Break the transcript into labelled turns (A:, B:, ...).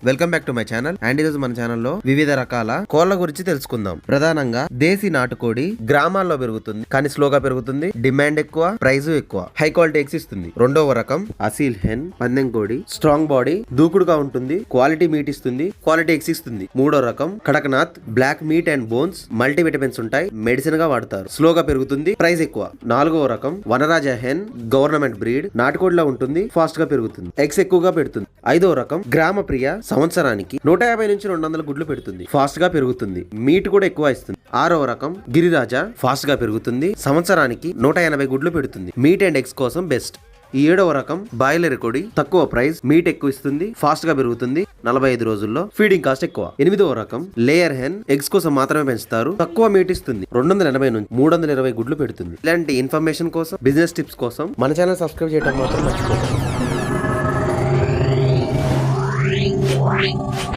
A: Welcome back to my channel. And ఈరోజు మన ఛానల్లో వివిధ రకాల కోళ్ల గురించి తెలుసుకుందాం. ప్రధానంగా దేశీ నాటుకోడి గ్రామాల్లో పెరుగుతుంది, కానీ స్లోగా పెరుగుతుంది. డిమాండ్ ఎక్కువ, ప్రైస్ ఎక్కువ, హై క్వాలిటీ ఎగ్స్ ఇస్తుంది. రెండవ రకం అసీల్ హెన్, పందెం కోడి, స్ట్రాంగ్ బాడీ, దూకుడుగా ఉంటుంది, క్వాలిటీ మీట్ ఇస్తుంది, క్వాలిటీ ఎగ్స్ ఇస్తుంది. మూడో రకం Kadaknath, black meat and bones, multi vitamins ఉంటాయి, మెడిసిన్ గా వాడతారు, స్లోగా పెరుగుతుంది, ప్రైస్ ఎక్కువ. నాలుగవ రకం వనరాజ హెన్, గవర్నమెంట్ బ్రీడ్, నాటుకోడిలా ఉంటుంది, ఫాస్ట్ గా పెరుగుతుంది, ఎగ్స్ ఎక్కువగా పెడుతుంది. ఐదవ రకం గ్రామ ప్రియ, సంవత్సరానికి 150 నుంచి 200 గుడ్లు పెడుతుంది, ఫాస్ట్ గా పెరుగుతుంది, మీట్ కూడా ఎక్కువ ఇస్తుంది. ఆరవ రకం గిరిరాజ, ఫాస్ట్ గా పెరుగుతుంది, సంవత్సరానికి 180 గుడ్లు పెడుతుంది, మీట్ అండ్ ఎగ్స్ కోసం బెస్ట్. ఈ ఏడవ రకం బాయిలర్ కోడి, తక్కువ ప్రైస్, మీట్ ఎక్కువ ఇస్తుంది, ఫాస్ట్ గా పెరుగుతుంది, 45 రోజుల్లో, ఫీడింగ్ కాస్ట్ ఎక్కువ. ఎనిమిదవ రకం లేయర్ హెన్, ఎగ్స్ కోసం మాత్రమే పెంచుతారు, తక్కువ మీట్ ఇస్తుంది, 280 నుంచి 320 గుడ్లు పెడుతుంది. ఇలాంటి ఇన్ఫర్మేషన్ కోసం, బిజినెస్ టిప్స్ కోసం మన ఛానల్ సబ్స్క్రైబ్ చేయడం మాత్రం మర్చిపోకండి.